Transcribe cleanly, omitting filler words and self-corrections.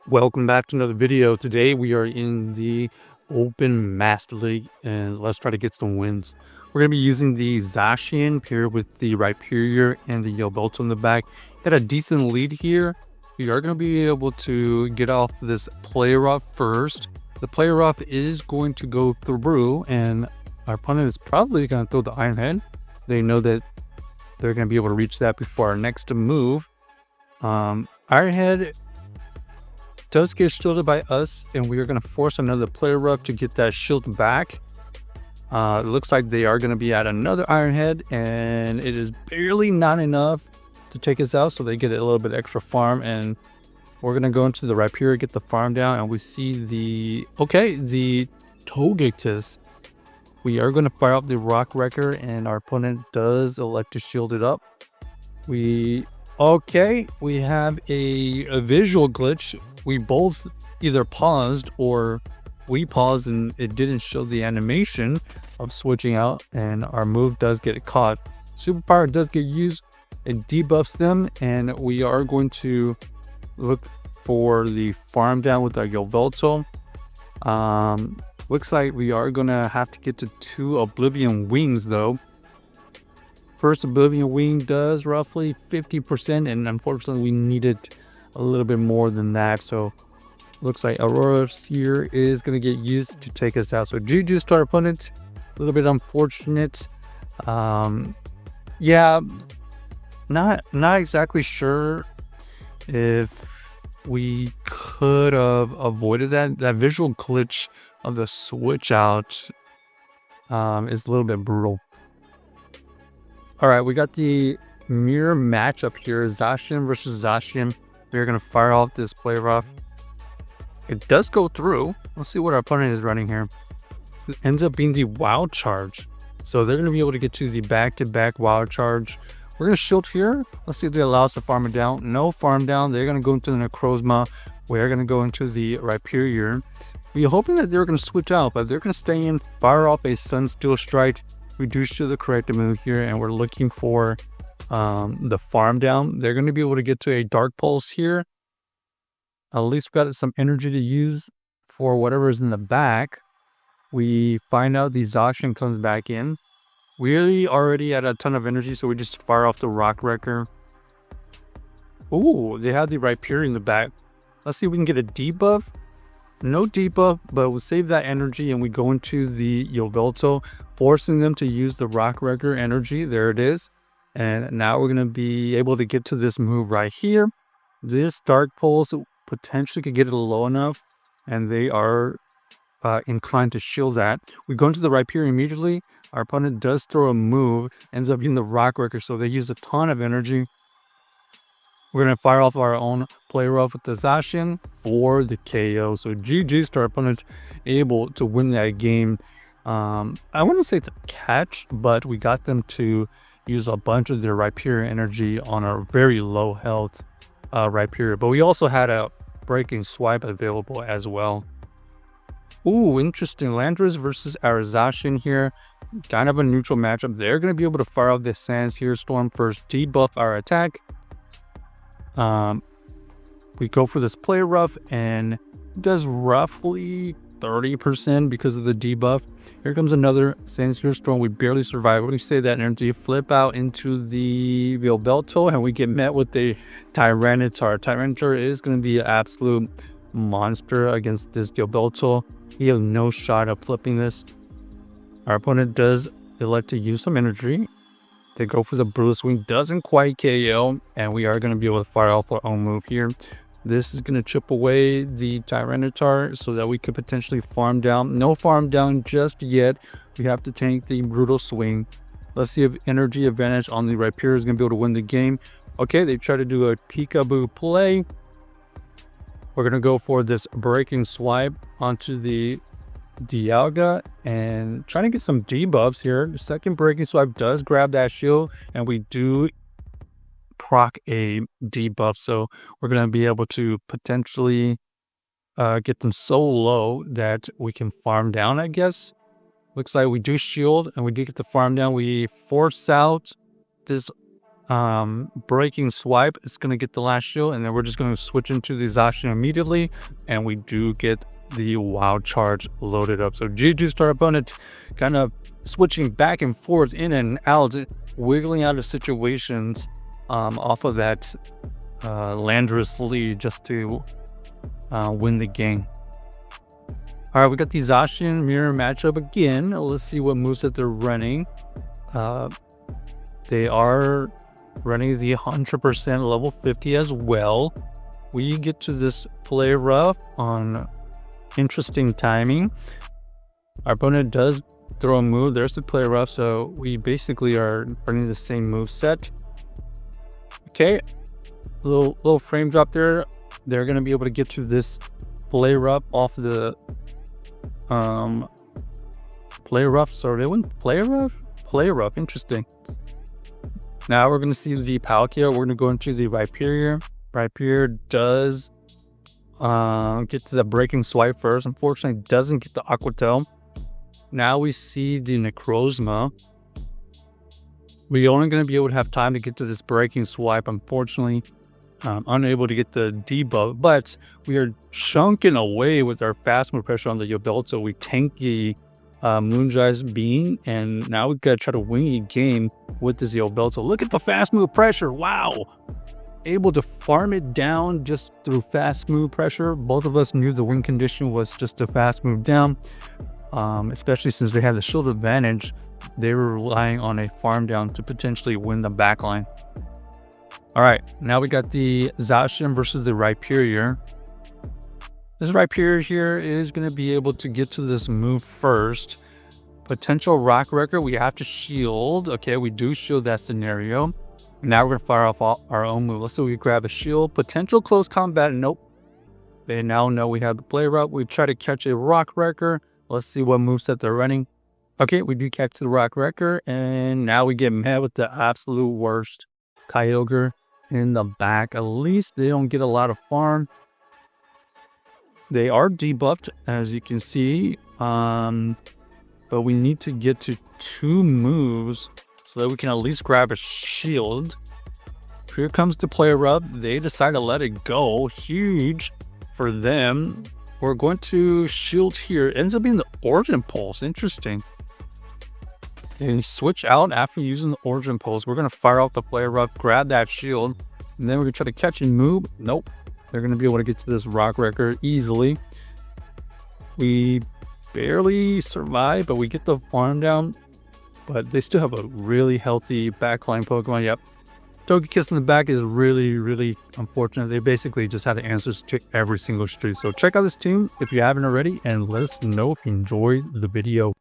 Welcome back to another video. Today we are in the Open Master League and let's try to get some wins. We're going to be using the Zacian paired with the Rhyperior and the Yvetal in the back. Got a decent lead here. We are going to be able to get off this player off first. The player off is going to go through and our opponent is probably going to throw the Iron Head. They know that they're going to be able to reach that before our next move. Iron Head does get shielded by us, and we are going to force another player up to get that shield back. It looks like they are going to be at another Iron Head, and it is barely not enough to take us out, so they get a little bit extra farm, and we're going to go into the Rhyperior, get the farm down, and we see the Togekiss. We are going to fire up the Rock Wrecker, and our opponent does elect to shield it up. We have a visual glitch. We both either paused or we paused and it didn't show the animation of switching out, and our move does get caught. Superpower does get used. It debuffs them, and we are going to look for the farm down with our Yvetal. Looks like we are going to have to get to 2 Oblivion Wings though. First Oblivion Wing does roughly 50%, and unfortunately we needed a little bit more than that, so looks like Aurora Sphere is going to get used to take us out. So GG's to our opponent. A little bit unfortunate. Yeah, not exactly sure if we could have avoided that visual glitch of the switch out. Is a little bit brutal. All right, we got the mirror matchup here, Zacian versus Zacian. We're going to fire off this player off. It does go through. Let's see what our opponent is running here. It ends up being the Wild Charge. So they're going to be able to get to the back-to-back Wild Charge. We're going to shield here. Let's see if they allow us to farm it down. No farm down. They're going to go into the Necrozma. We're going to go into the Rhyperior. We're hoping that they're going to switch out, but they're going to stay in, fire off a Sunsteel Strike. We do show the correct move here, and we're looking for the farm down. They're going to be able to get to a Dark Pulse here. At least we got some energy to use for whatever is in the back. We find out the Zacian comes back in. We already had a ton of energy, so we just fire off the Rock Wrecker. Ooh, they have the Rhyperior in the back. Let's see if we can get a debuff. No debuff, but we'll save that energy and we go into the Yvetal, forcing them to use the Rock Wrecker energy. There it is. And now we're going to be able to get to this move right here. This Dark Pulse potentially could get it low enough, and they are inclined to shield that. We go into the Rhyperior immediately. Our opponent does throw a move, ends up using the Rock Wrecker, so they use a ton of energy. We're going to fire off our own player off with the Zacian for the KO. So GG's to our opponent, able to win that game. I wouldn't say it's a catch, but we got them to use a bunch of their Rhyperior energy on our very low health Rhyperior. But we also had a Breaking Swipe available as well. Ooh, interesting. Landorus versus our Zacian here. Kind of a neutral matchup. They're going to be able to fire off this Sands here. Storm first, debuff our attack. We go for this player rough, and it does roughly 30% because of the debuff. Here comes another Sandspear Storm. We barely survive. When we say that energy, flip out into the Yvetal, and we get met with the Tyranitar. Tyranitar is going to be an absolute monster against this Yvetal. He has no shot of flipping this. Our opponent does elect to use some energy. They go for the Brutal Swing, doesn't quite KO, and we are going to be able to fire off our own move here. This is going to chip away the Tyranitar so that we could potentially farm down. No farm down just yet. We have to tank the Brutal Swing. Let's see if energy advantage on the Rhyperior is going to be able to win the game. Okay, they try to do a peekaboo play. We're going to go for this Breaking Swipe onto the Dialga and trying to get some debuffs here. The second Breaking Swipe does grab that shield, and we do proc a debuff, so we're going to be able to potentially get them so low that we can farm down, I guess. Looks like we do shield and we do get the farm down. We force out this breaking swipe, it's going to get the last shield, and then we're just going to switch into the Zacian immediately, and we do get the wild charge loaded up. So GG's to our opponent, kind of switching back and forth, in and out, wiggling out of situations off of that Landorus lead just to win the game. All right, we got the Zacian mirror matchup again. Let's see what moves that they're running. They are running the 100% level 50 as well. We get to this play rough on interesting timing. Our opponent does throw a move. There's the play rough, so we basically are running the same move set. Okay, little frame drop there. They're gonna be able to get to this play rough off the play rough. So they went play rough. Interesting. Now we're going to see the Palkia. We're going to go into the Rhyperior. Rhyperior does get to the breaking swipe first. Unfortunately, doesn't get the Aqua Tail. Now we see the Necrozma. We're only going to be able to have time to get to this breaking swipe. Unfortunately, unable to get the debuff, but we are chunking away with our fast move pressure on the Yvetal. So we tank the Moonja's Beam, and now we gotta try to win a game with this Yvetal. So look at the fast move pressure. Wow, able to farm it down just through fast move pressure. Both of us knew the win condition was just a fast move down, especially since they had the shield advantage. They were relying on a farm down to potentially win the backline. All right, now we got the Zacian versus the Rhyperior. This Rhyperior here is going to be able to get to this move first. Potential Rock Wrecker, we have to shield. Okay, we do shield that scenario. Now we're going to fire off our own move. Let's say we grab a shield. Potential close combat, nope. They now know we have the play route. We try to catch a Rock Wrecker. Let's see what moveset they're running. Okay, we do catch the Rock Wrecker, and now we get met with the absolute worst Kyogre in the back. At least they don't get a lot of farm. They are debuffed, as you can see, but we need to get to 2 moves so that we can at least grab a shield. Here comes the player rub. They decide to let it go. Huge for them. We're going to shield here. It ends up being the Origin Pulse. Interesting. And switch out after using the Origin Pulse. We're going to fire off the player rub, grab that shield, and then we're going to try to catch and move. Nope. They're going to be able to get to this Rock Wrecker easily. We barely survive, but we get the farm down. But they still have a really healthy backline Pokemon. Yep. Togekiss in the back is really, really unfortunate. They basically just had answers to every single street. So check out this team if you haven't already, and let us know if you enjoyed the video.